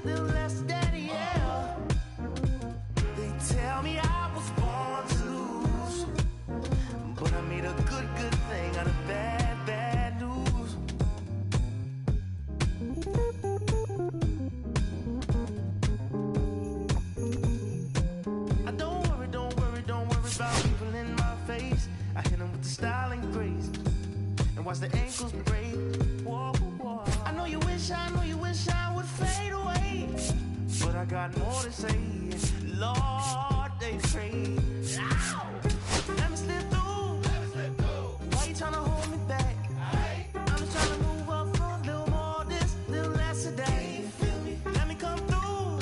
little less steady, yeah. They tell me I was born to lose, but I made a good thing out of bad news. I don't worry about people in my face. I hit them with the style and grace, and watch the ankles break. Whoa, whoa. I know you wish I would fade away, but I got more to say. Lord, they pray. Ow! Let me slip through. Why you tryna hold me back? I'm just tryna move up front, little more this, little less of that. Let me come through.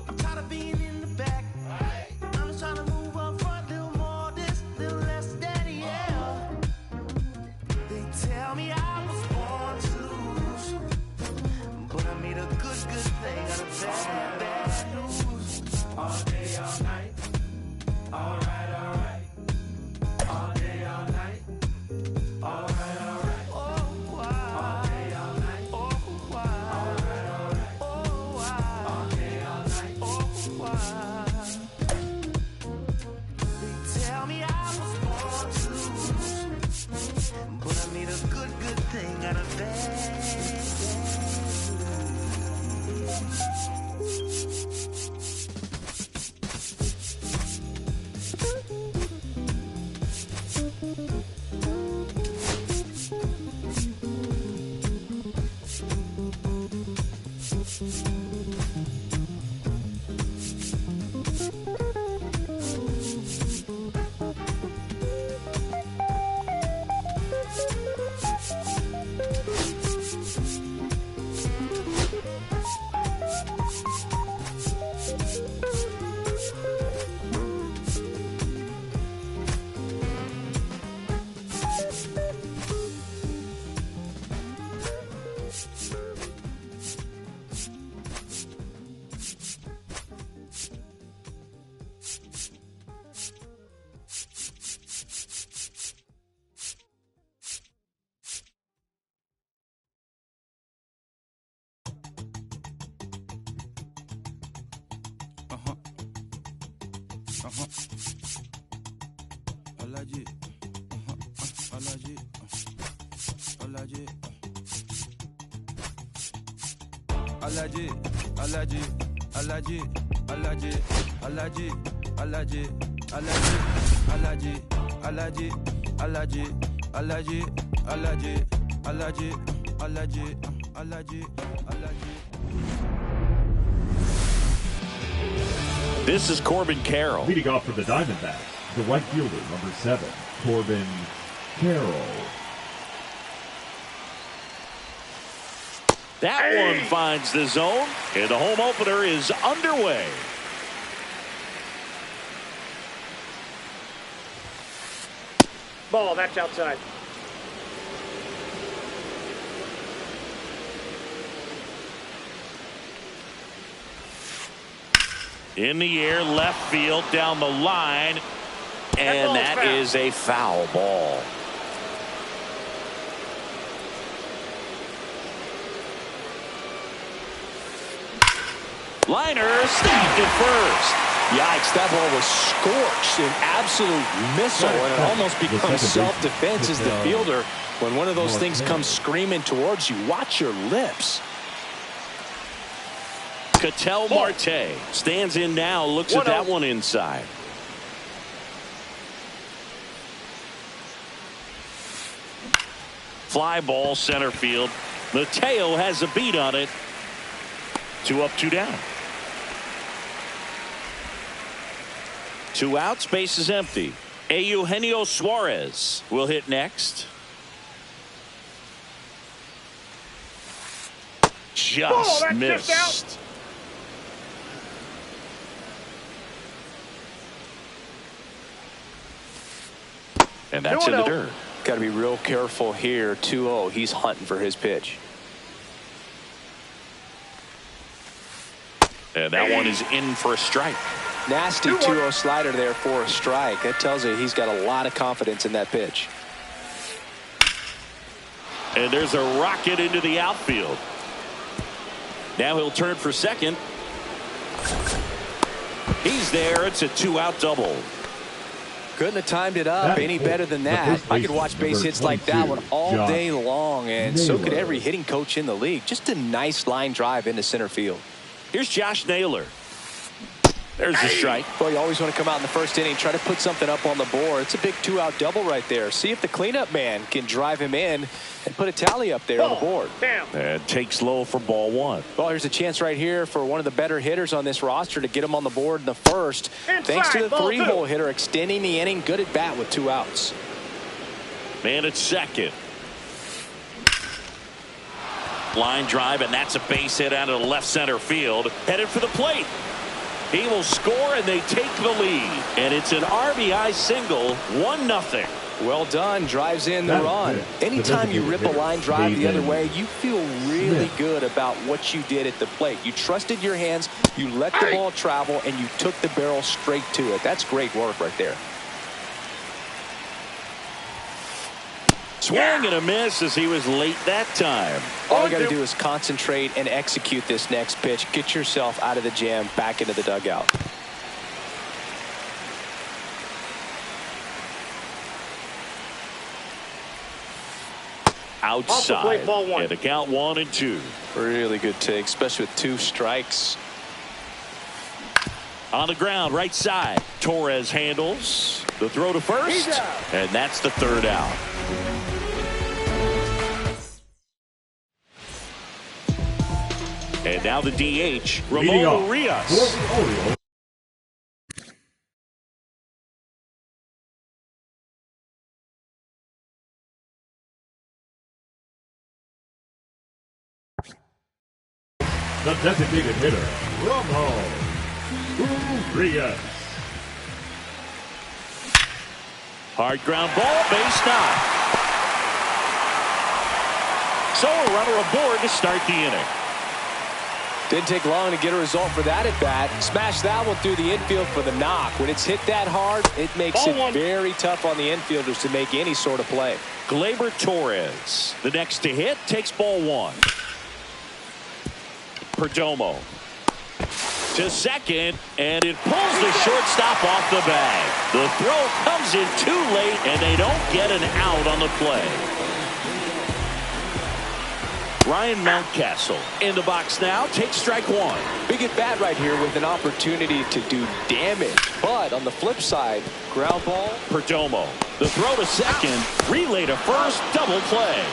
I'm tired of being in the back. I'm just tryna move up front, little more this, little less of that, yeah. They tell me I was born to lose, but I made a good thing out of bad news. All day, all night. All right. All day, all night. All right. Oh, why? All day, all night. Oh, why? All right. Oh, why? All day, all night. Oh, why? They tell me I was born to lose, but I made a good thing out of bad. This is Corbin Carroll. Leading off for the Diamondbacks, the right fielder, number 7, Corbin Carroll. That one finds the zone, and the home opener is underway. Ball, that's outside. In the air, left field, down the line, and that is a foul ball. Liner snapped at first. Yikes, that ball was scorched, an absolute missile, and it almost becomes self-defense as the fielder. When one of those things comes screaming towards you, watch your lips. Ketel Marte stands in now, looks at that one inside. Fly ball center field. Mateo has a beat on it. 2 up, 2 down. 2 outs, base is empty. Eugenio Suarez will hit next. Just missed. And that's in the dirt. Got to be real careful here. 2-0. He's hunting for his pitch. And that one is in for a strike. Nasty 2-0 slider there for a strike. That tells you he's got a lot of confidence in that pitch. And there's a rocket into the outfield. Now he'll turn for second. He's there. It's a 2-out double. Couldn't have timed it up any better than that. I could watch base hits like that one all day long, and so could every hitting coach in the league. Just a nice line drive into center field. Here's Josh Naylor. There's the strike. Well, you always want to come out in the first inning, try to put something up on the board. It's a big 2-out double right there. See if the cleanup man can drive him in and put a tally up there on the board. And takes low for ball 1. Well, here's a chance right here for one of the better hitters on this roster to get him on the board in the first. Thanks to the 3-hole hitter extending the inning. Good at bat with 2 outs. Man at second. Line drive, and that's a base hit out of the left center field. Headed for the plate. He will score, and they take the lead. And it's an RBI single, 1-0. Well done. Drives in the run. Anytime you rip a line drive the other way, you feel really good about what you did at the plate. You trusted your hands, you let the ball travel, and you took the barrel straight to it. That's great work right there. Swing and a miss as he was late that time. All you got to do is concentrate and execute this next pitch. Get yourself out of the jam, back into the dugout. Outside. And the count 1-2. Really good take, especially with 2 strikes. On the ground, right side. Torres handles. The throw to first. And that's the 3rd out. And now the DH, Ramon Urias. The designated hitter, Ramon Urias. Hard ground ball, base knock. So a runner aboard to start the inning. Didn't take long to get a result for that at bat. Smash that one through the infield for the knock. When it's hit that hard, it makes it very tough on the infielders to make any sort of play. Gleyber Torres, the next to hit, takes ball 1. Perdomo to second, and it pulls the shortstop off the bag. The throw comes in too late, and they don't get an out on the play. Ryan Mountcastle in the box now, takes strike 1. Big at bat right here with an opportunity to do damage. But on the flip side, ground ball. Perdomo, the throw to second, relay to first, double play.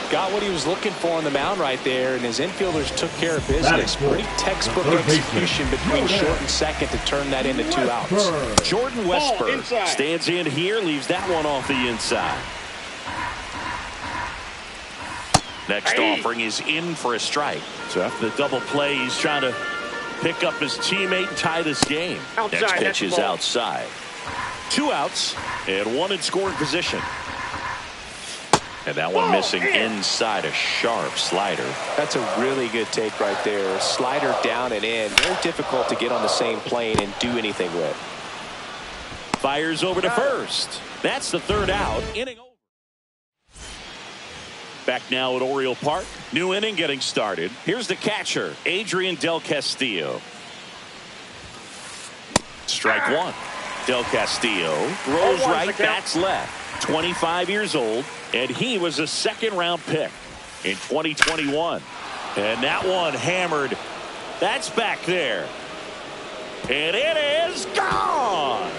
Got what he was looking for on the mound right there, and his infielders took care of business. Pretty textbook execution between short and second to turn that into 2 outs. Jordan Westburg stands in here, leaves that one off the inside. Next offering is in for a strike. So after the double play, he's trying to pick up his teammate and tie this game. Next pitch is outside. 2 outs and 1 in scoring position. And that one missing inside, a sharp slider. That's a really good take right there. Slider down and in. Very difficult to get on the same plane and do anything with. Fires over to first. That's the 3rd out. Inning over. Back now at Oriole Park. New inning getting started. Here's the catcher, Adrian Del Castillo. Strike 1. Del Castillo throws right, bats left. 25 years old, and he was a 2nd-round pick in 2021. And that one hammered. That's back there. And it is gone.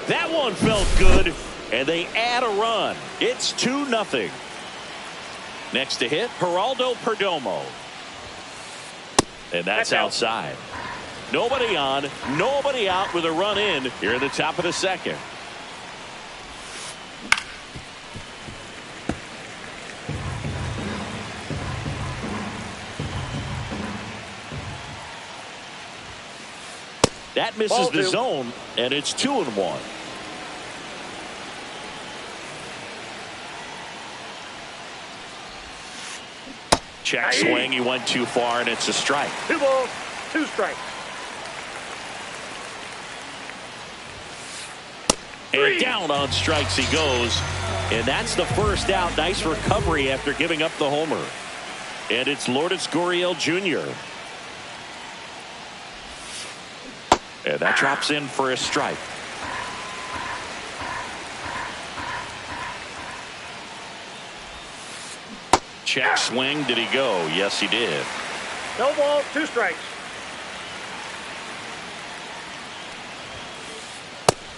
That one felt good, and they add a run. It's 2-0. Next to hit, Geraldo Perdomo. And that's outside. Nobody on, nobody out with a run in here at the top of the 2nd. That misses the zone, and it's 2-1. Check swing, he went too far, and it's a strike. 2 balls, 2 strikes. And down on strikes he goes, and that's the 1st out. Nice recovery after giving up the homer. And it's Lourdes Gurriel Jr. And that drops in for a strike. Check swing. Did he go? Yes, he did. No ball, 2 strikes.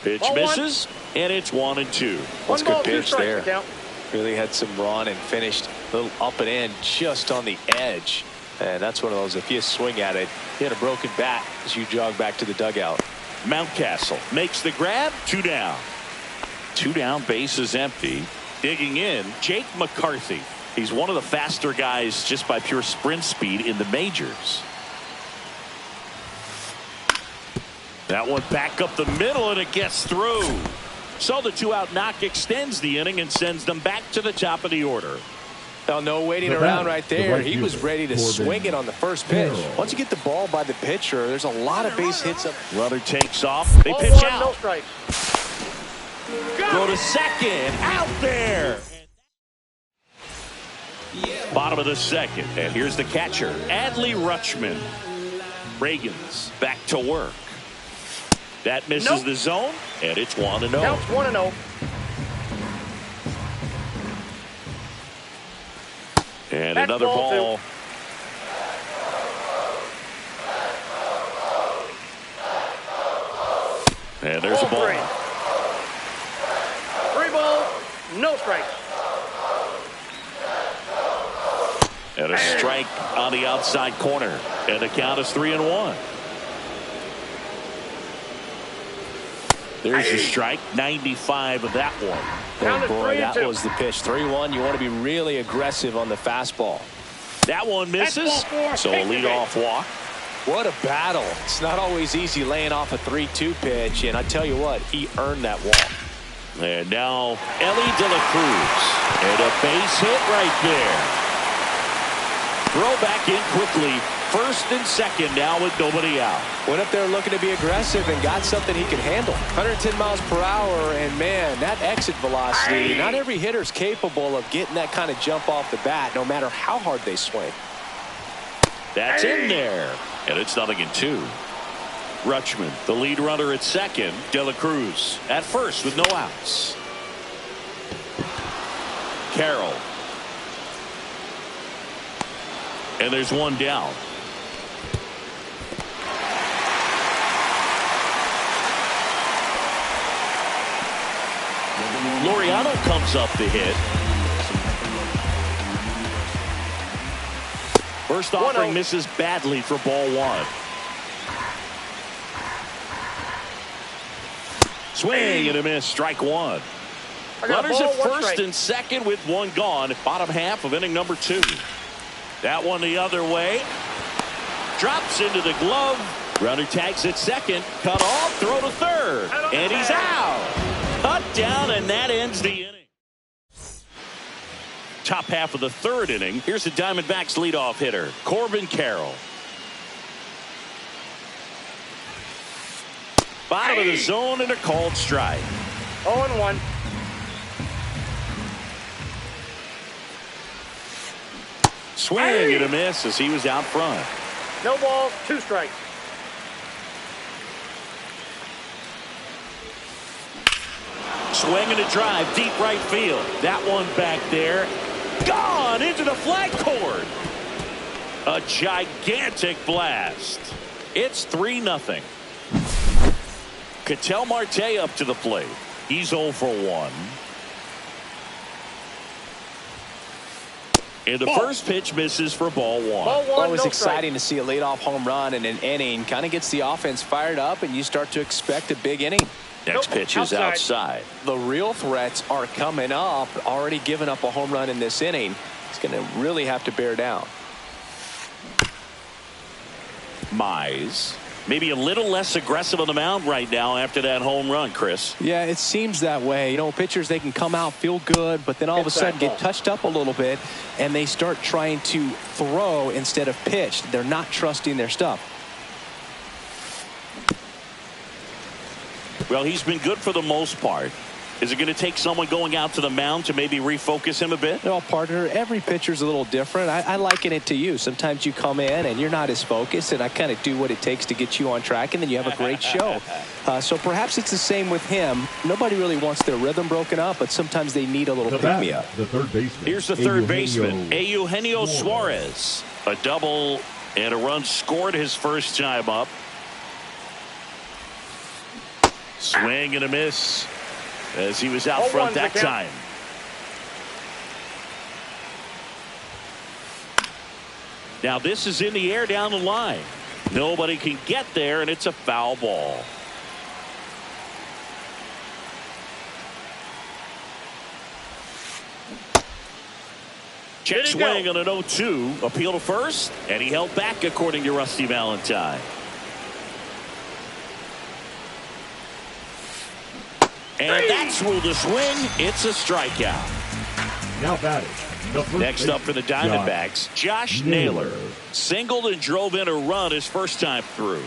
Pitch Ball misses, and it's 1-2. That's a good pitch strikes, there. Count. Really had some run and finished a little up and in just on the edge. And that's one of those, if you swing at it, you had a broken bat as you jog back to the dugout. Mountcastle makes the grab. 2 down. 2 down, base is empty. Digging in, Jake McCarthy. He's one of the faster guys just by pure sprint speed in the majors. That one back up the middle, and it gets through. So the 2-out knock extends the inning and sends them back to the top of the order. Now, no waiting around right there. He was ready to swing it on the first pitch. Once you get the ball by the pitcher, there's a lot of base hits up. Runner takes off. They Ball pitch 1, out. no strikes. Go to second. Out there. Bottom of the second. And here's the catcher, Adley Rutschman. Reagan's back to work. That misses the zone, and it's 1-0. Counts 1-0. And That's another ball. And there's a ball. 3 balls, no strikes. And a strike on the outside corner. And the count is 3-1. There's your strike. 95 of that one. Count Oh is boy, that 3-2. was the pitch. 3-1. You want to be really aggressive on the fastball. That one misses. That's ball 4. So a Take the leadoff walk. What a battle. It's not always easy laying off a 3-2 pitch, and I tell you what, he earned that walk. And now Ellie De La Cruz. And a base hit right there. Throw back in quickly. First and second now with nobody out. Went up there looking to be aggressive and got something he could handle. 110 miles per hour, and man, that exit velocity, not every hitter's capable of getting that kind of jump off the bat, no matter how hard they swing. That's in there. And it's 0-2. Rutschman, the lead runner at second. De La Cruz at first with no outs. Carroll. And there's one down. Laureano comes up the hit. First offering misses badly for ball 1. Swing and a miss. Strike 1. Runners at first and second with one gone. Bottom half of inning number 2. That one the other way. Drops into the glove. Runner tags at second. Cut off. Throw to third. And he's out. Cut down, and that ends the inning. Top half of the third inning. Here's the Diamondbacks leadoff hitter, Corbin Carroll. Bottom of the zone and a called strike. 0-1. Swing and a miss as he was out front. No balls, 2 strikes. Swing and a drive, deep right field. That one back there. Gone into the flag cord. A gigantic blast. It's 3-0. Ketel Marte up to the plate. He's 0 for 1. And the first pitch misses for ball 1. Ball 1, Always no exciting to see a leadoff home run in an inning. Kind of gets the offense fired up, and you start to expect a big inning. Next pitch is outside. The real threats are coming up. Already given up a home run in this inning. He's going to really have to bear down. Mize. Maybe a little less aggressive on the mound right now after that home run, Chris. Yeah, it seems that way. You know, pitchers, they can come out, feel good, but then all of a sudden get touched up a little bit, and they start trying to throw instead of pitch. They're not trusting their stuff. Well, he's been good for the most part. Is it going to take someone going out to the mound to maybe refocus him a bit? Well, partner, every pitcher's a little different. I liken it to you. Sometimes you come in and you're not as focused, and I kind of do what it takes to get you on track, and then you have a great show. So perhaps it's the same with him. Nobody really wants their rhythm broken up, but sometimes they need a little pick-me-up. The third baseman. Here's the third baseman, Eugenio Suarez. A double and a run scored his first time up. Swing and a miss as he was out front that time. Now this is in the air down the line. Nobody can get there, and it's a foul ball. Check swing on an 0-2. Appeal to first, and he held back according to Rusty Valentine. And that's ruled a swing. It's a strikeout. Now batting. Next up for the Diamondbacks, Josh Naylor. Singled and drove in a run his first time through.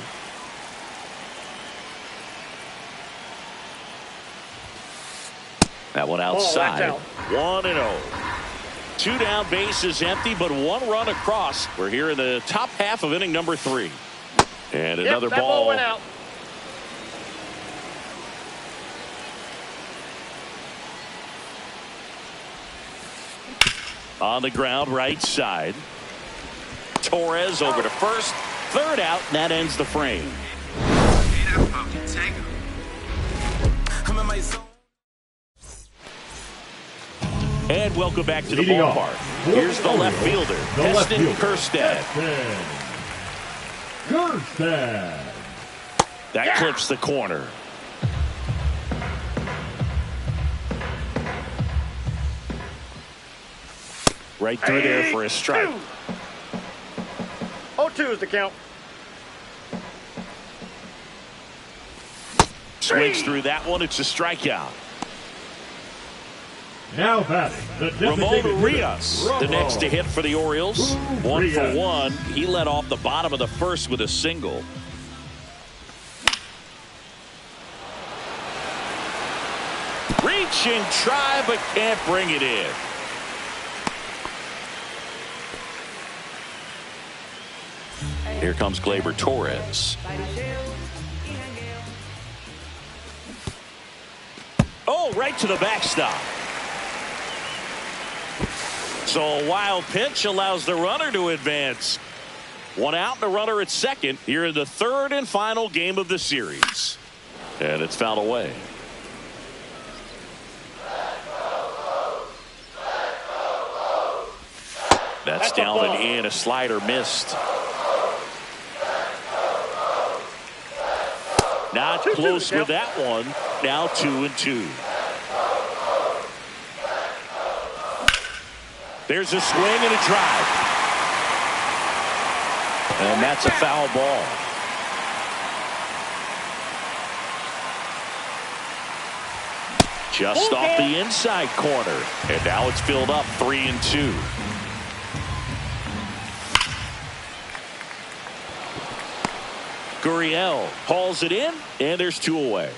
That one outside. 1-0. 2 down, bases empty, but 1 run across. We're here in the top half of inning number 3. And another that ball went out. On the ground, right side. Torres over to first. Third out, and that ends the frame. And welcome back to the ballpark. Here's the left fielder, Heston Kjerstad. That clips the corner. Right through there for a strike. 0-2 is the count. Swings through that one. It's a strikeout. Now batting, Ramon Urias, the next to hit for the Orioles. 1 for 1. He led off the bottom of the first with a single. Reach and try, but can't bring it in. Here comes Gleyber Torres. Oh, right to the backstop. So a wild pitch allows the runner to advance. 1 out and a runner at second here in the third and final game of the series. And it's fouled away. That's down and in. A slider missed. Not close with that one. Now 2-2. There's a swing and a drive. And that's a foul ball. Just off the inside corner. And now it's filled up 3-2. Gurriel hauls it in, and there's 2 away.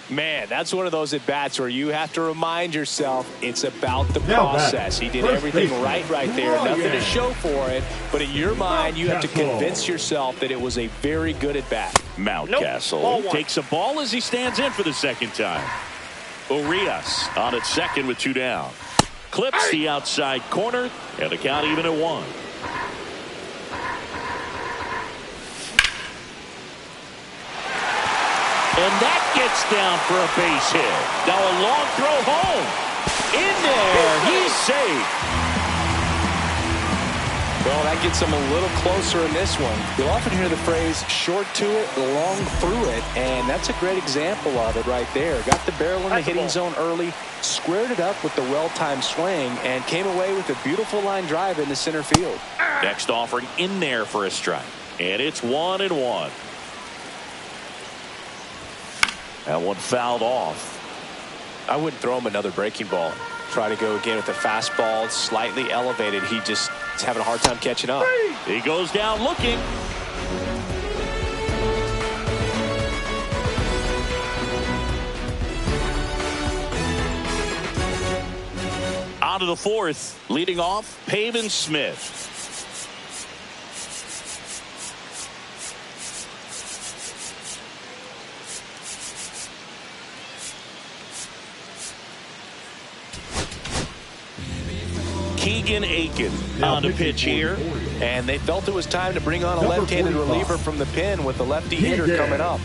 Man, that's one of those at-bats where you have to remind yourself it's about the process. He did everything right there. Nothing to show for it, but in your mind, you have to convince yourself that it was a very good at-bat. Mountcastle takes a ball as he stands in for the second time. Urias on at second with 2 down. Clips the outside corner, and the count even at 1. And that gets down for a base hit. Now a long throw home. In there. He's safe. Well, that gets him a little closer in this one. You'll often hear the phrase short to it, long through it, and that's a great example of it right there. Got the barrel in the hitting zone early, squared it up with the well-timed swing, and came away with a beautiful line drive in the center field. Next offering in there for a strike. And it's 1-1. That one fouled off. I wouldn't throw him another breaking ball. Try to go again with the fastball, slightly elevated. He just is having a hard time catching up. He goes down looking. Bottom of the fourth, leading off, Pavin Smith. Keegan Aiken on the pitch here. And they felt it was time to bring on a left-handed reliever from the pen with the lefty hitter coming up.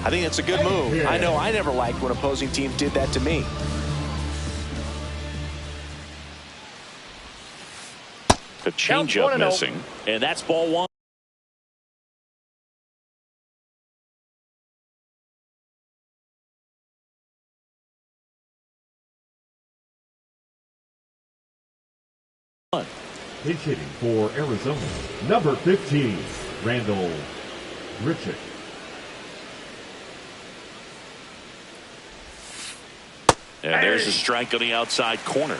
I think it's a good move. I know I never liked when opposing teams did that to me. The changeup missing, and that's ball one. Pitch hitting for Arizona, number 15, Randall Grichuk. And there's a strike on the outside corner.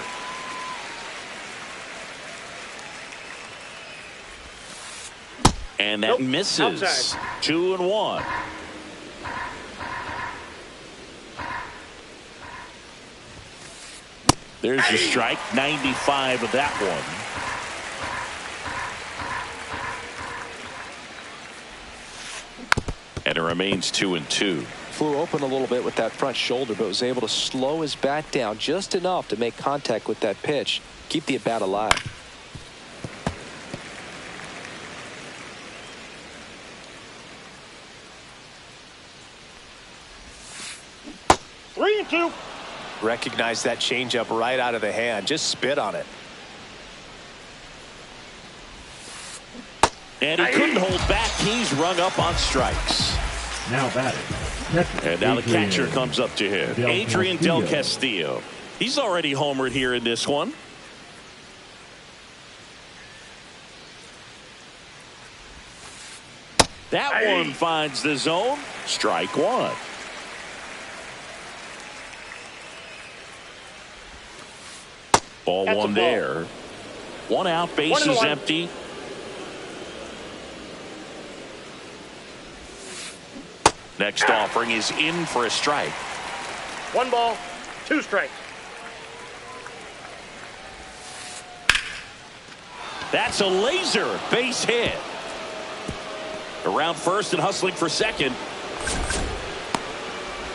And that misses. Outside. 2-1. There's the strike. 95 of that one. And it remains 2-2. Flew open a little bit with that front shoulder, but was able to slow his bat down just enough to make contact with that pitch, keep the at-bat alive. Three and two. Recognize that changeup right out of the hand. Just spit on it. And he couldn't hold back. He's rung up on strikes. Now batting. And now the catcher comes up to him. Adrian Del Castillo. He's already homered here in this one. That one finds the zone. Strike one. Ball one there. One out, bases empty. Next offering is in for a strike. 1 ball, 2 strikes. That's a laser base hit. Around first and hustling for second.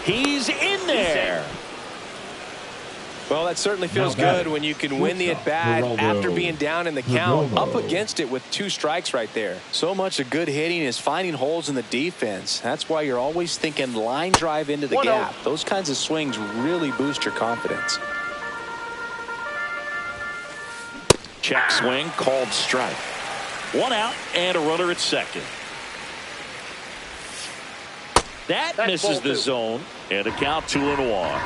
He's in there. Well, that certainly feels good when you can win the at-bat after being down in the count, up against it with 2 strikes right there. So much of good hitting is finding holes in the defense. That's why you're always thinking line drive into the gap. Those kinds of swings really boost your confidence. Check swing, called strike. 1 out and a runner at second. That misses the zone, and a count 2-1.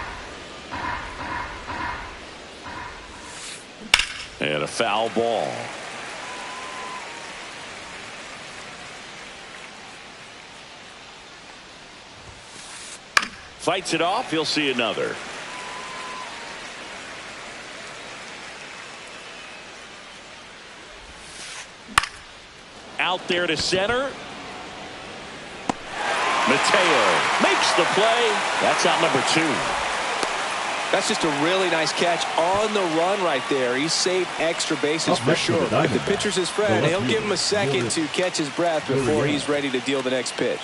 And a foul ball. Fights it off. He'll see another. Out there to center. Mateo makes the play. That's out number 2. That's just a really nice catch on the run right there. He saved extra bases for sure. If the pitcher's his friend, he'll give him a second to catch his breath before he's ready to deal the next pitch.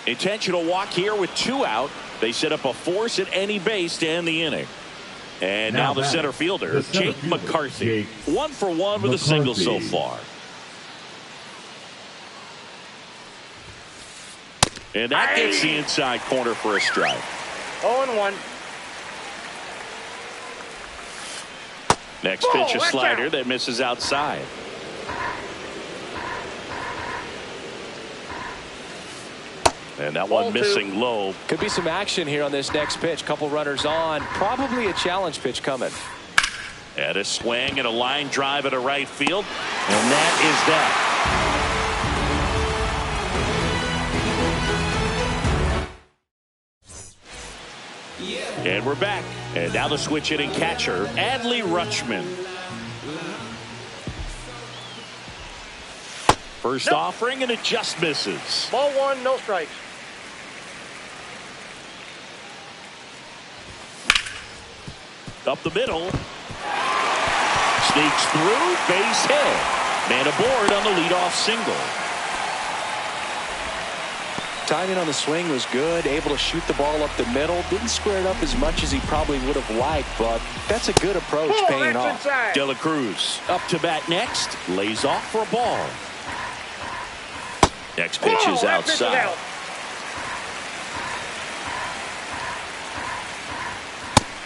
Intentional walk here with 2 out. They set up a force at any base to end the inning. And now the center fielder, Jake McCarthy. 1 for 1 with a single so far. And that gets the inside corner for a strike. 0-1. Next pitch, a slider that misses outside. And that one missing low. Could be some action here on this next pitch. Couple runners on. Probably a challenge pitch coming. And a swing and a line drive at a right field. And that is that. And we're back. And now the switch hitting catcher, Adley Rutschman. First offering, and it just misses. Ball one, no strikes. Up the middle. Sneaks through, base hit. Man aboard on the leadoff single. Timing on the swing was good. Able to shoot the ball up the middle. Didn't square it up as much as he probably would have liked, but that's a good approach paying off. De La Cruz up to bat next. Lays off for a ball. Next pitch is outside.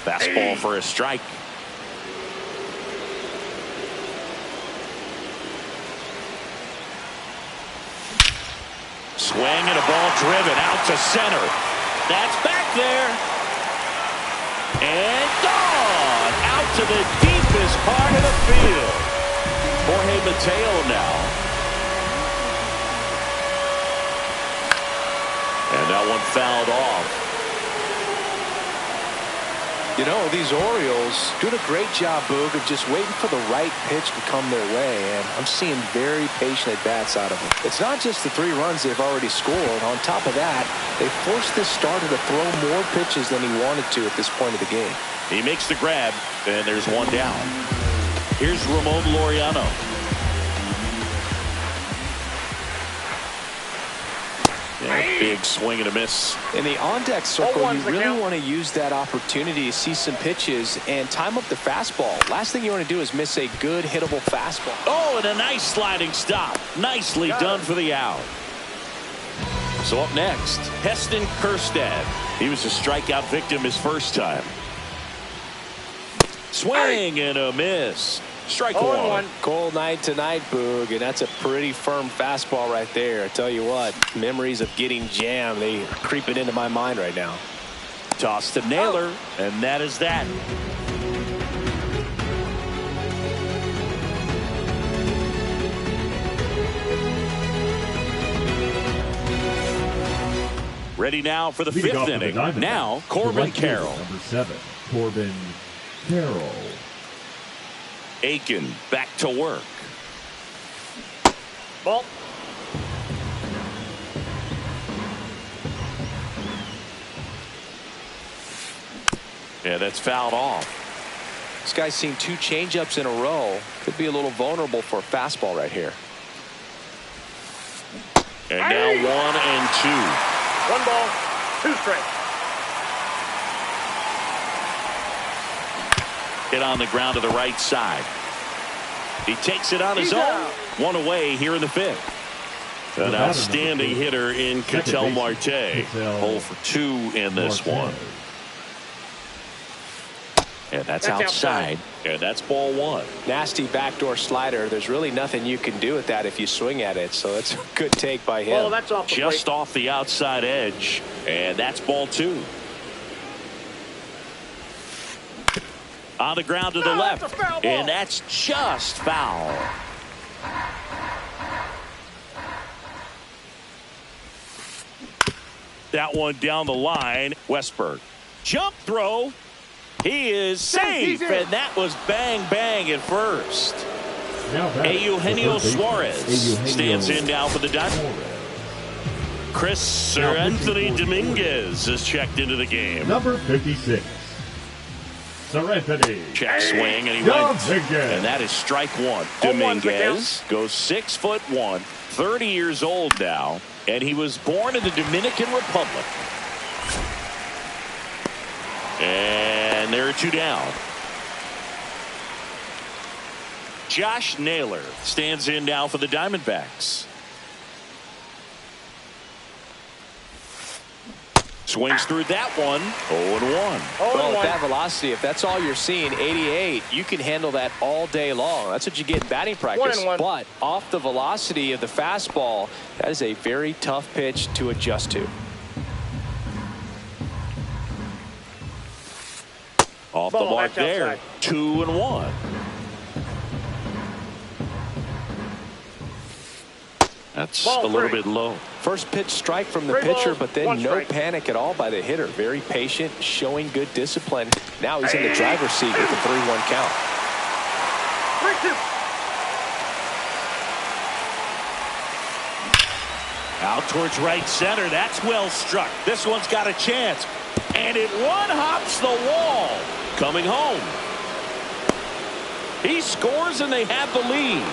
Fastball for a strike. Swing and a ball driven out to center. That's back there. And gone out to the deepest part of the field. Jorge Mateo now. And that one fouled off. You know, these Orioles doing a great job, Boog, of just waiting for the right pitch to come their way, and I'm seeing very patient at-bats out of them. It's not just the 3 runs they've already scored. On top of that, they forced this starter to throw more pitches than he wanted to at this point of the game. He makes the grab, and there's one down. Here's Ramon Laureano. Big swing and a miss. In the on-deck circle, you really want to use that opportunity to see some pitches and time up the fastball. Last thing you want to do is miss a good hittable fastball. Oh, and a nice sliding stop. Nicely done for the out. So up next, Heston Kjerstad. He was a strikeout victim his first time. Swing and a miss. Strike one. Cold night tonight, Boog, and that's a pretty firm fastball right there. I tell you what, memories of getting jammed, they are creeping into my mind right now. Toss to Naylor, and that is that. Ready now for the 5th inning. Now, Corbin Carroll. Number 7, Corbin Carroll. Aiken back to work. Ball. Yeah, that's fouled off. This guy's seen 2 changeups in a row. Could be a little vulnerable for a fastball right here. And now 1 and 2. 1 ball, 2 strikes. Hit on the ground to the right side. He takes it on his own. 1 away here in the 5th. An outstanding hitter in Ketel Marte. 0 for 2 in this one. And that's outside. And that's ball 1. Nasty backdoor slider. There's really nothing you can do with that if you swing at it. So it's a good take by him. Well, that's off the Just off the outside edge. And that's ball 2. On the ground to the left. And that's just foul. That one down the line. Westberg. Jump throw. He is safe. And that was bang bang at first. Eugenio Suarez stands in now for the Dodgers. Anthony Dominguez is checked into the game. Number 56. Serenity. Check swing, and he went. And that is strike 1. Dominguez goes 6'1", 30 years old now, and he was born in the Dominican Republic. And there are 2 down. Josh Naylor stands in now for the Diamondbacks. Swings through that one. 0-1. Well, with that velocity, if that's all you're seeing, 88, you can handle that all day long. That's what you get in batting practice. 1-1. But off the velocity of the fastball, that is a very tough pitch to adjust to. Off the mark there. 2-1. That's a little bit low. First pitch strike from the pitcher, but then no panic at all by the hitter. Very patient, showing good discipline. Now he's in the driver's seat with the 3-1 count. 3-2. Out towards right center. That's well struck. This one's got a chance. And it one-hops the wall. Coming home. He scores and they have the lead.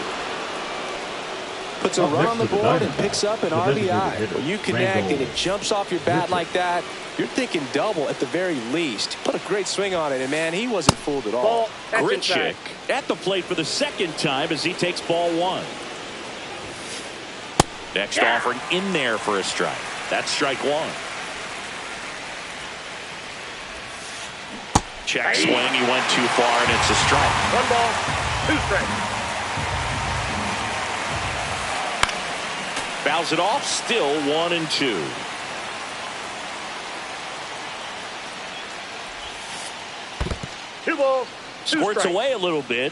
Puts a run on the board and picks up an RBI. When you connect and it jumps off your bat like that, you're thinking double at the very least. Put a great swing on it, and man, he wasn't fooled at all. Grichuk at the plate for the second time as he takes ball one. Next offering in there for a strike. That's strike one. Check swing. He went too far, and it's a strike. 1 ball, 2 strikes. Fouls it off. Still 1-2. Two balls, 2 Squirts strikes. away a little bit.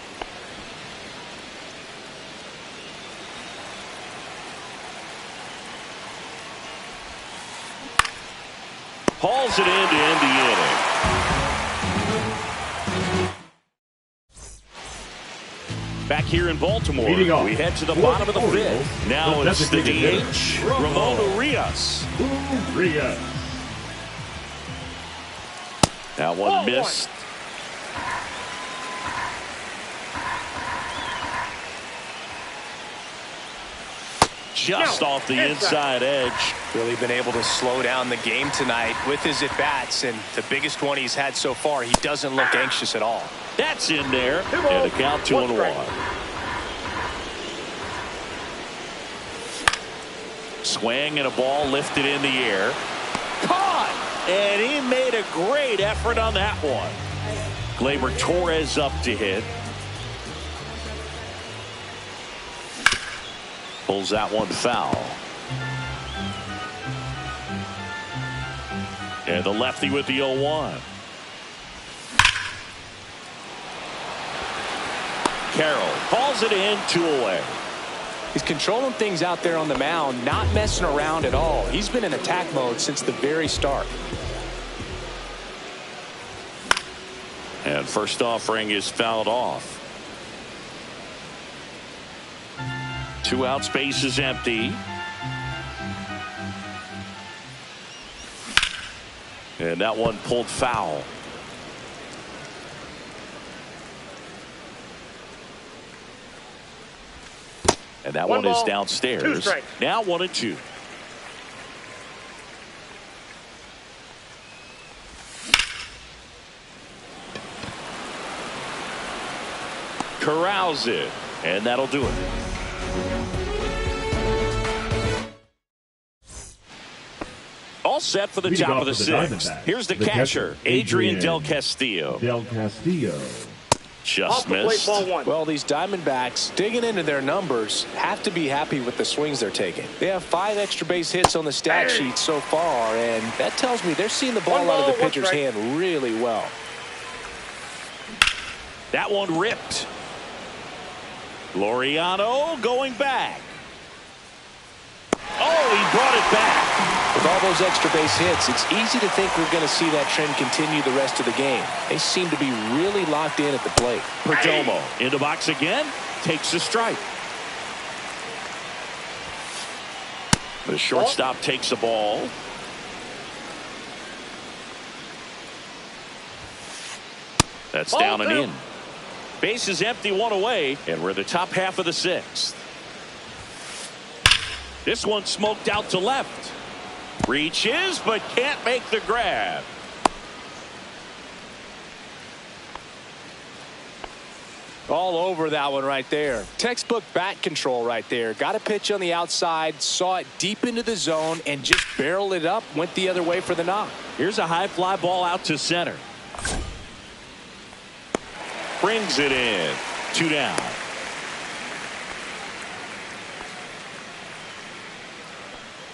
Hauls it in to end the inning. Back here in Baltimore, we head to the bottom of the fifth. Now it's the DH, Ramon Urias. That one missed. Just off the inside edge. Really been able to slow down the game tonight with his at-bats, and the biggest one he's had so far, he doesn't look anxious at all. That's in there, and a count 2-1. Swing and a ball lifted in the air. Caught! And he made a great effort on that one. Gleyber Torres up to hit. Pulls that one foul. And the lefty with the 0-1. Carroll calls it in, 2 away. He's controlling things out there on the mound, not messing around at all. He's been in attack mode since the very start. And first offering is fouled off. 2 outs, base is empty. And that one pulled foul. And that one is downstairs. Now 1-2. Corrals it. And that'll do it. All set for the top of the sixth. Here's the catcher, Adrian Del Castillo. Just missed. Well, these Diamondbacks, digging into their numbers, have to be happy with the swings they're taking. They have 5 extra base hits on the stat sheet so far, and that tells me they're seeing the ball out of the pitcher's hand really well. That one ripped. Laureano going back. Oh, he brought it back. With all those extra base hits, it's easy to think we're going to see that trend continue the rest of the game. They seem to be really locked in at the plate. Perdomo in the box again, takes a strike. The shortstop takes the ball. That's down and in. Base is empty, 1 away, and we're the top half of the sixth. This one smoked out to left. Reaches, but can't make the grab. All over that one right there. Textbook bat control right there. Got a pitch on the outside, saw it deep into the zone, and just barreled it up, went the other way for the knock. Here's a high fly ball out to center. Brings it in. 2 down.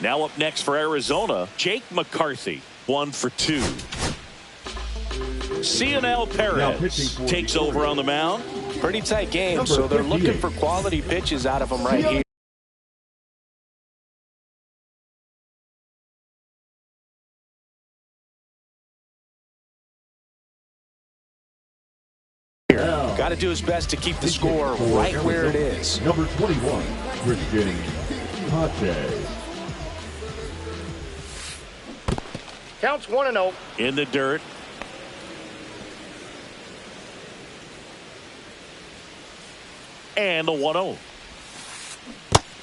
Now up next for Arizona, Jake McCarthy. 1 for 2. Cionel Perez takes over on the mound. Pretty tight game, so they're looking for quality pitches out of him right here. Got to do his best to keep the score right where it is. Number 21, Christian Pache. Counts 1-0. In the dirt. And the 1-0.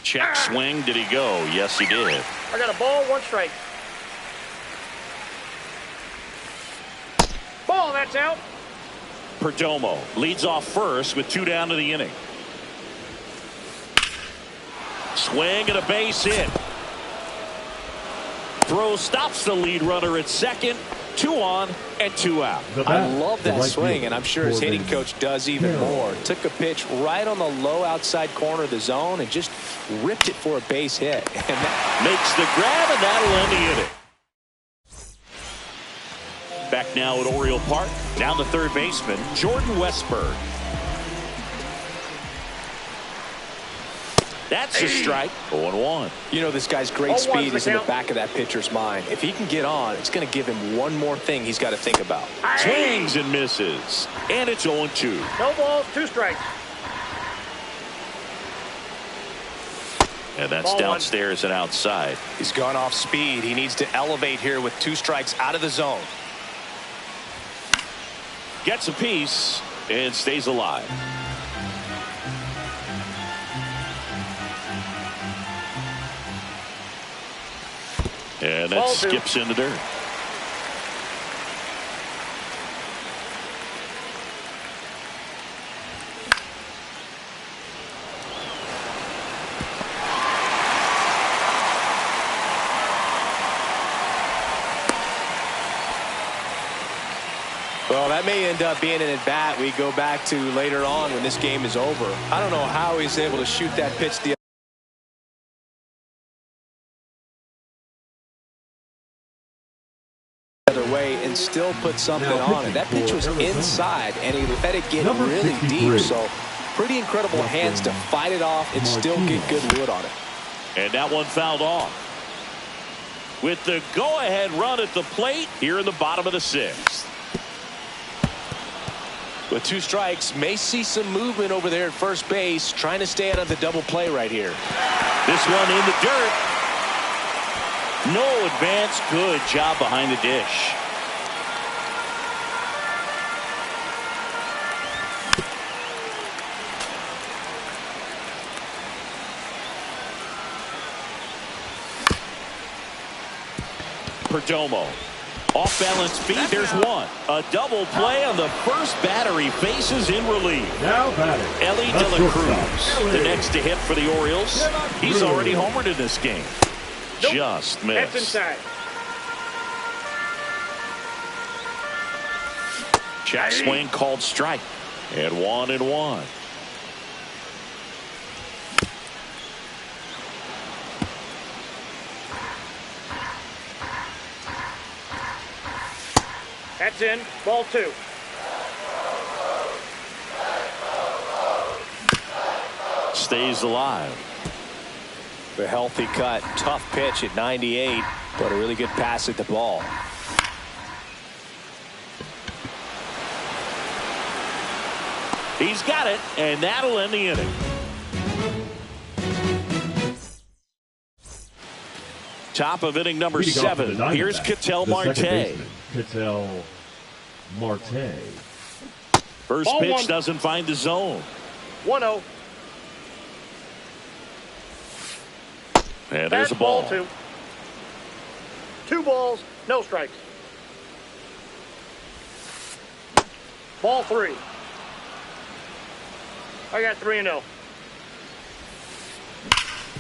Check swing. Did he go? Yes, he did. I got a ball, 1 strike. Ball, that's out. Perdomo leads off first with 2 down to the inning. Swing and a base hit. Throw stops the lead runner at second. 2 on and 2 out. I love that swing, and I'm sure his hitting coach does even more. Took a pitch right on the low outside corner of the zone and just ripped it for a base hit. And that makes the grab, and that'll end the inning. Back now at Oriole Park. Down the third baseman, Jordan Westburg. That's a strike. 0-1. You know, this guy's great speed is in the back of that pitcher's mind. If he can get on, it's going to give him one more thing he's got to think about. Swings and misses. And it's 0-2. No balls, 2 strikes. And that's downstairs and outside. He's gone off speed. He needs to elevate here with 2 strikes out of the zone. Gets a piece and stays alive. And that skips in the dirt. Well, that may end up being an at-bat we go back to later on when this game is over. I don't know how he's able to shoot that pitch the other way and still put something on it. That pitch was inside, and he let it get really deep. So pretty incredible hands to fight it off and still get good wood on it. And that one fouled off. With the go-ahead run at the plate here in the bottom of the 6th. With 2 strikes, may see some movement over there at first base, trying to stay out of the double play right here. This one in the dirt. No advance. Good job behind the dish. Perdomo. Off balance feet. There's one. A double play on the first batter he faces in relief. Now batting, Elly De La Cruz, the next to hit for the Orioles. He's already homered in this game. Nope. Just missed. That's inside. Check swing called strike. And 1-1. That's in. Ball 2. Stays alive. A healthy cut. Tough pitch at 98, but a really good pass at the ball. He's got it, and that'll end the inning. Top of inning number 7. Here's Ketel Marte. Ketel Marte. First pitch doesn't find the zone. 1-0. And there's a ball. Ball 2. 2 balls, no strikes. Ball 3. I got 3-0.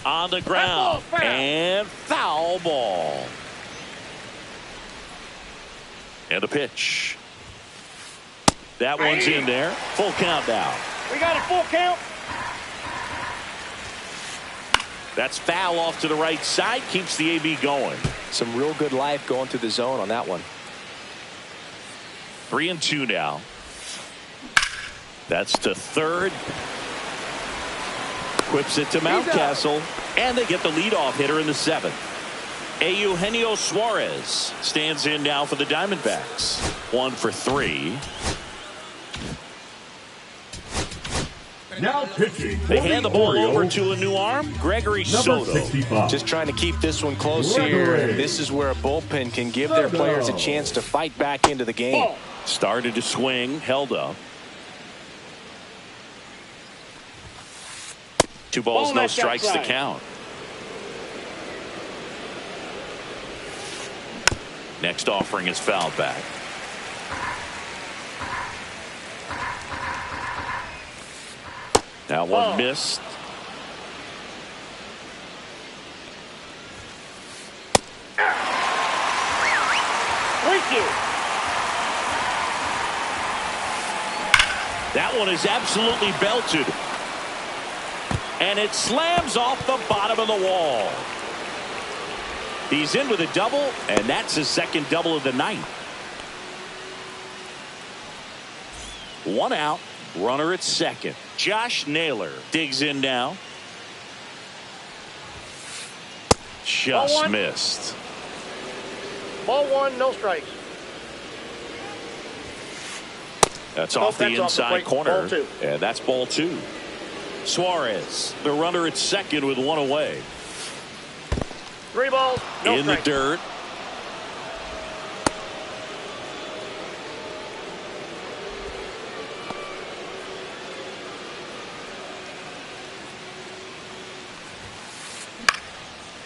On the ground. Foul. And foul ball. And the pitch. That one's in there. Full count now. We got a full count. That's foul off to the right side. Keeps the AB going. Some real good life going through the zone on that one. 3-2 now. That's to third. Quips it to Mountcastle. And they get the leadoff hitter in the 7th. Eugenio Suarez stands in now for the Diamondbacks. 1 for 3. Now pitching. They hand the ball over to a new arm, Gregory Soto. 65. Just trying to keep this one close here. And this is where a bullpen can give their players a chance to fight back into the game. Started to swing, held up. 2 balls, no strikes to count. Next offering is fouled back. That one missed. That one is absolutely belted. And it slams off the bottom of the wall. He's in with a double, and that's his second double of the night. 1 out, runner at second. Josh Naylor digs in now. Just missed. Ball 1, no strikes. That's off the inside corner. Ball 2. And that's ball 2. Suarez, the runner at second with 1 away. 3 balls, no in strikes. the dirt.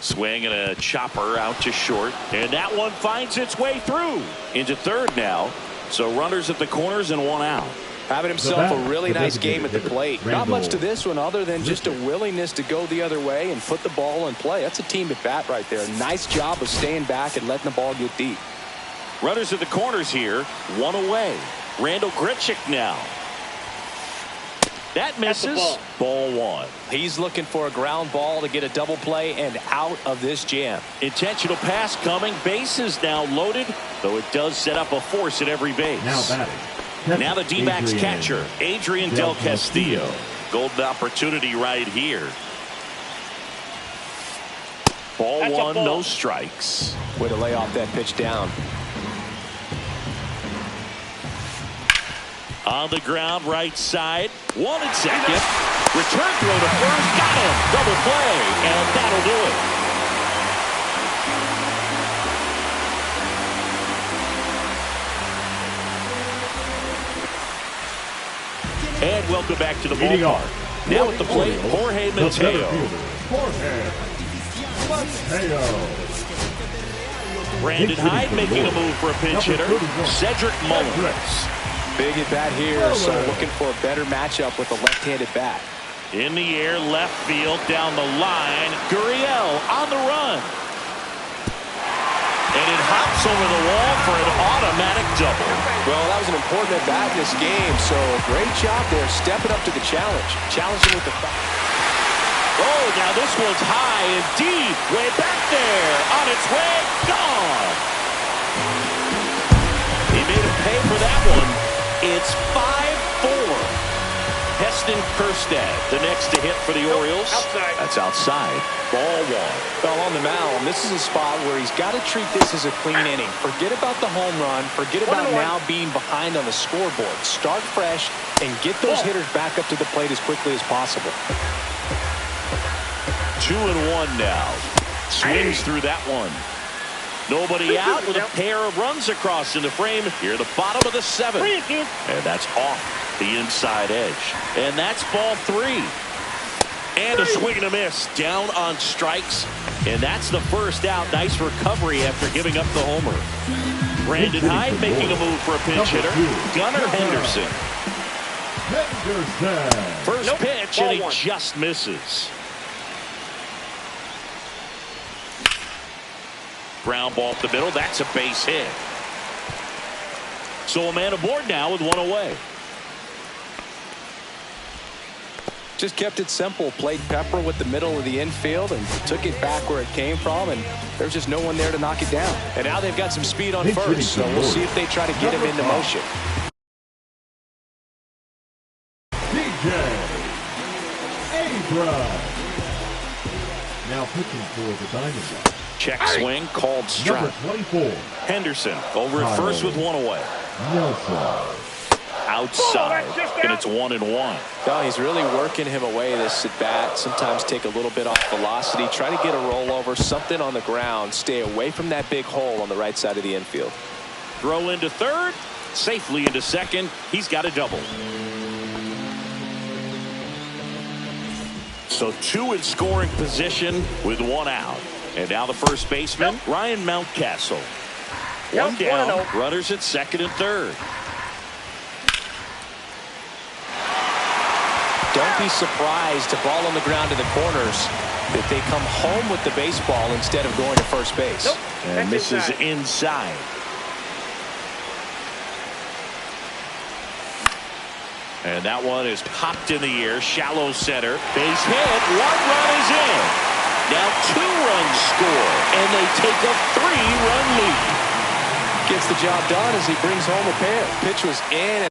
Swing and a chopper out to short. And that one finds its way through into third now. So runners at the corners and 1 out. Having himself a really nice game at the plate. Not much to this one other than just a willingness to go the other way and put the ball in play. That's a team at bat right there. Nice job of staying back and letting the ball get deep. Runners at the corners here. 1 away. Randall Grichuk now. That misses. Ball 1. He's looking for a ground ball to get a double play and out of this jam. Intentional pass coming. Bases now loaded, though it does set up a force at every base. Now batting. Now the D-backs catcher, Adrian Del Castillo. Golden opportunity right here. Ball 1, no strikes. Way to lay off that pitch down. On the ground, right side. 1 and second. Return throw to first. Got him. Double play. And that'll do it. And welcome back to the ballpark. Now at the plate, Jorge Mateo. Brandon Hyde making a move for a pinch hitter. Cedric Mullins. Big at bat here, so looking for a better matchup with a left-handed bat. In the air, left field, down the line. Gurriel on the run. And it hops over the wall for an automatic double. Well, that was an important at bat in this game, so great job there stepping up to the challenge. Challenging with the Oh, now this one's high and deep. Way back there. On its way. Gone. He made him pay for that one. It's 5-4. Heston Kjerstad, the next to hit for the Orioles. Outside. That's outside. Ball 1. Well, on the mound, this is a spot where he's got to treat this as a clean inning. Forget about the home run. Forget about now being behind on the scoreboard. Start fresh and get those hitters back up to the plate as quickly as possible. 2-1 now. Swings through that one. Nobody out with a pair of runs across in the frame. Here, the bottom of the 7th. And that's off the inside edge. And that's ball 3. And a swing and a miss. Down on strikes. And that's the first out. Nice recovery after giving up the homer. Brandon Hyde making a move for a pinch hitter. Gunnar Henderson. Henderson. First pitch, and he Ball one. just misses. Ground ball up the middle. That's a base hit. So a man aboard now with one away. Just kept it simple. Played pepper with the middle of the infield and took it back where it came from, and there's just no one there to knock it down. And now they've got some speed on first, so we'll see if they try to get him into motion. DJ Abrams. Now pitching for the Diamondbacks. Check swing called strike. Number 24. Henderson over at first with one away. Nelson. Outside, and it's 1-1. No, he's really working him away this at bat. Sometimes take a little bit off velocity, try to get a rollover, something on the ground, stay away from that big hole on the right side of the infield. Throw into third, safely into second. He's got a double. So two in scoring position with one out. And now the first baseman, Ryan Mountcastle. One down, runners at second and third. Don't be surprised to ball on the ground to the corners if they come home with the baseball instead of going to first base. And this is inside. And that one is popped in the air, shallow center. Base hit, one run is in. Now 2 runs score, and they take a 3-run lead. Gets the job done as he brings home a pair. Pitch was in and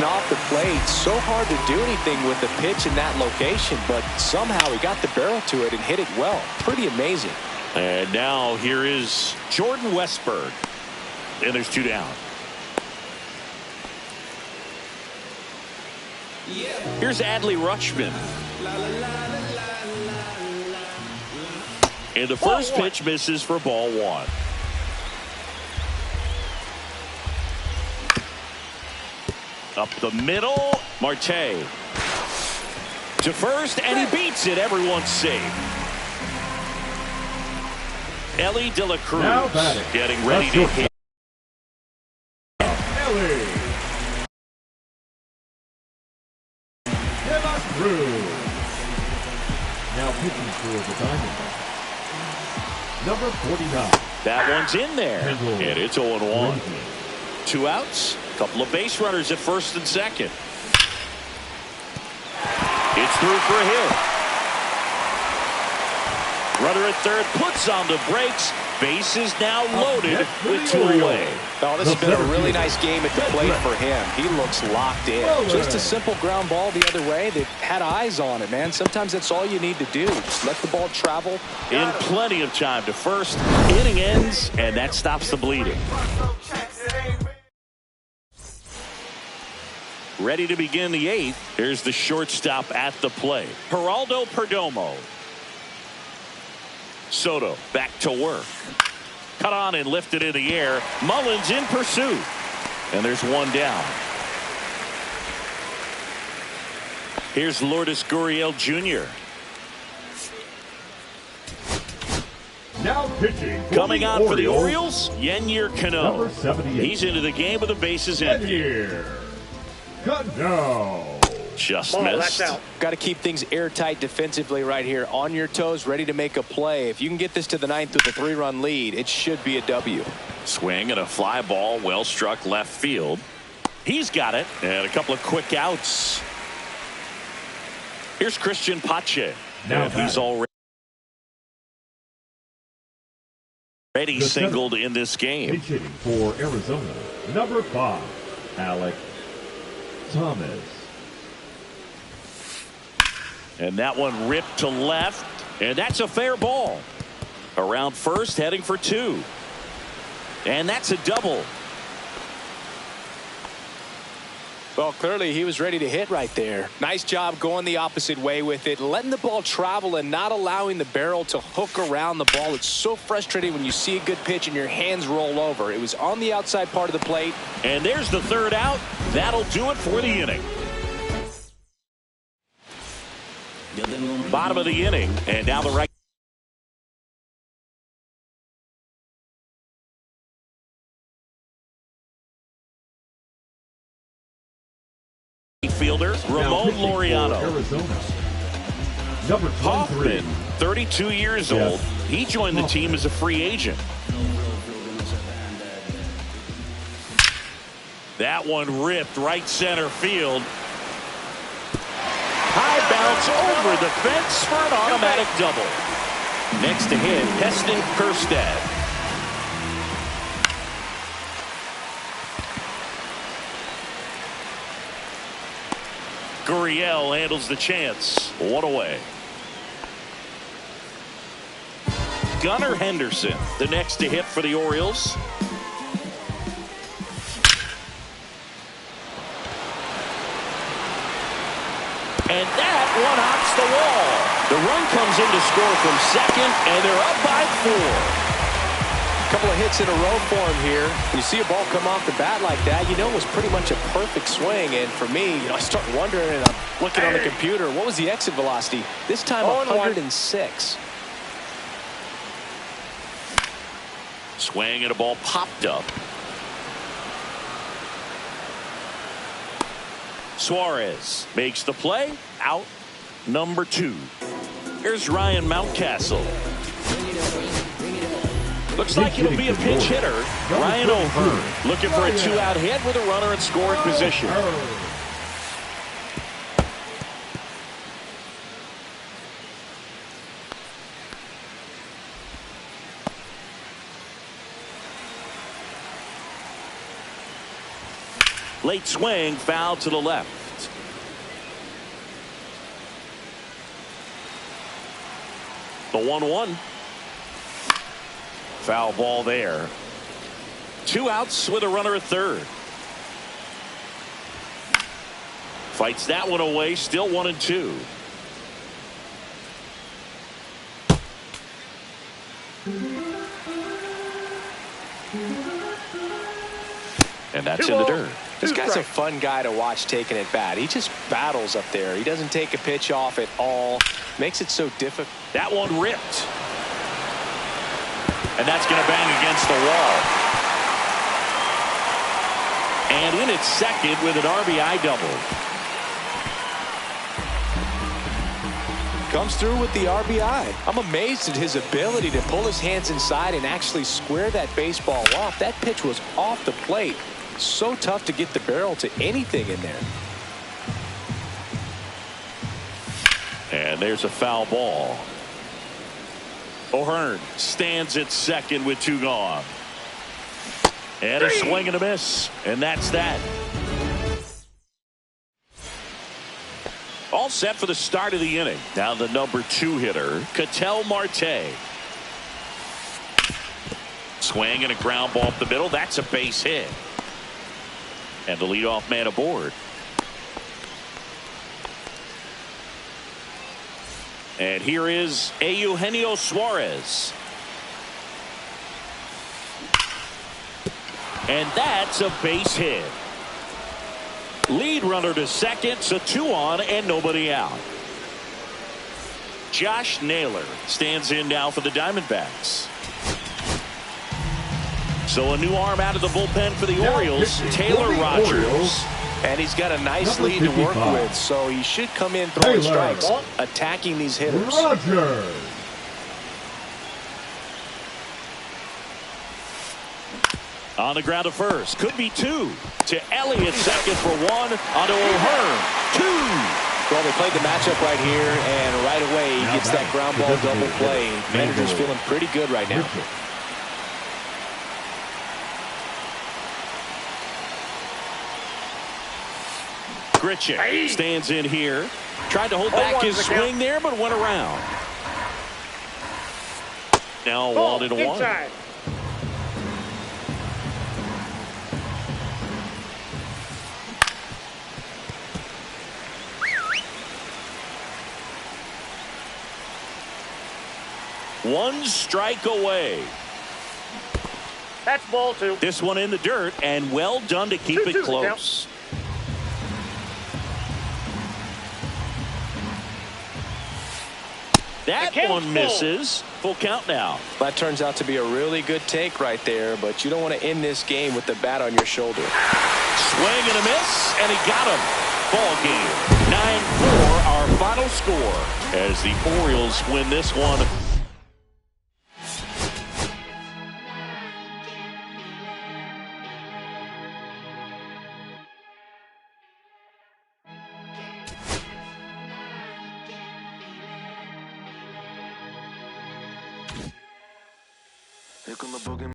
off the plate. So hard to do anything with the pitch in that location, but somehow he got the barrel to it and hit it well. Pretty amazing. And now here is Jordan Westburg. And there's 2 down. Here's Adley Rutschman. And the first pitch misses for ball 1. Up the middle, Marte. To first, and he beats it. Everyone's safe. Elly De La Cruz getting ready to hit. Elly De La Cruz. Now pitching for the Diamondbacks. Number 49. That one's in there. Kendall And it's 0-1. Graveman. 2 outs. Couple of base runners at first and second. It's through for a hit. Runner at third puts on the brakes. Base is now loaded with 2 away. Oh, this has been a really nice game at the plate for him. He looks locked in. Just a simple ground ball the other way. They've had eyes on it, man. Sometimes that's all you need to do. Just let the ball travel. In plenty of time to first. Inning ends, and that stops the bleeding. Ready to begin the 8th. Here's the shortstop at the plate. Geraldo Perdomo. Soto back to work. Cut on and lifted in the air. Mullins in pursuit. And there's 1 down. Here's Lourdes Gurriel Jr. Now pitching for Coming the on Orioles. for the Orioles, Yennier Cano. Number 78. He's into the game with the bases empty. Yennier Cano. Just missed. Got to keep things airtight defensively right here. On your toes, ready to make a play. If you can get this to the 9th with a 3-run lead, it should be a W. Swing and a fly ball, well struck left field. He's got it. And a couple of quick outs. Here's Christian Pache. Now And he's already singled in this game. Pitching for Arizona. Number 5. Alek Thomas. And that one ripped to left. And that's a fair ball. Around first, heading for 2. And that's a double. Well, clearly he was ready to hit right there. Nice job going the opposite way with it, letting the ball travel and not allowing the barrel to hook around the ball. It's so frustrating when you see a good pitch and your hands roll over. It was on the outside part of the plate. And there's the 3rd out. That'll do it for the inning. Bottom of the inning, and now the right Arizona. Number 23. Hoffman, 32 years old. He joined the team as a free agent. That one ripped right center field. High bounce over the fence for an automatic double. Next to him, Heston Kjerstad. Gurriel handles the chance. One away. Gunnar Henderson, the next to hit for the Orioles. And that one hops the wall. The run comes in to score from second, and they're up by 4. A couple of hits in a row for him here. When you see a ball come off the bat like that, you know it was pretty much a perfect swing. And for me, I start wondering, and I'm looking on the computer, what was the exit velocity? This time 106. Swing and a ball popped up. Suarez makes the play. Out number 2. Here's Ryan Mountcastle. Looks like it'll be a pinch hitter. Ryan O'Hearn looking for a 2-out hit with a runner in scoring position. Late swing, foul to the left. The 1-1. Foul ball there. 2 outs with a runner at third. Fights that one away, still 1-2. And that's in the dirt. This guy's a fun guy to watch taking at bat. He just battles up there. He doesn't take a pitch off at all. Makes it so difficult. That one ripped. And that's going to bang against the wall. And in at second with an RBI double. Comes through with the RBI. I'm amazed at his ability to pull his hands inside and actually square that baseball off. That pitch was off the plate. So tough to get the barrel to anything in there. And there's a foul ball. O'Hearn stands at second with 2 gone. And a swing and a miss. And that's that. All set for the start of the inning. Now the number 2 hitter, Ketel Marte. Swing and a ground ball up the middle. That's a base hit. And the leadoff man aboard. And here is Eugenio Suarez. And that's a base hit. Lead runner to second, so 2 on and nobody out. Josh Naylor stands in now for the Diamondbacks. So a new arm out of the bullpen for the Orioles, Taylor Rogers. And he's got a nice lead to work with, so he should come in throwing strikes, attacking these hitters. Rogers. On the ground to first, could be 2. To Elliott, second for 1. Onto O'Hearn, 2. Well, they played the matchup right here, and right away he gets that ground ball double play. Manager's feeling pretty good right now. Grichuk stands in here. Tried to hold back his swing there, but went around. Now 1-1. One strike away. That's ball 2. This one in the dirt, and well done to keep it close. That one misses. Full count now. That turns out to be a really good take right there, but you don't want to end this game with the bat on your shoulder. Swing and a miss, and he got him. Ball game 9-4 our final score as the Orioles win this one.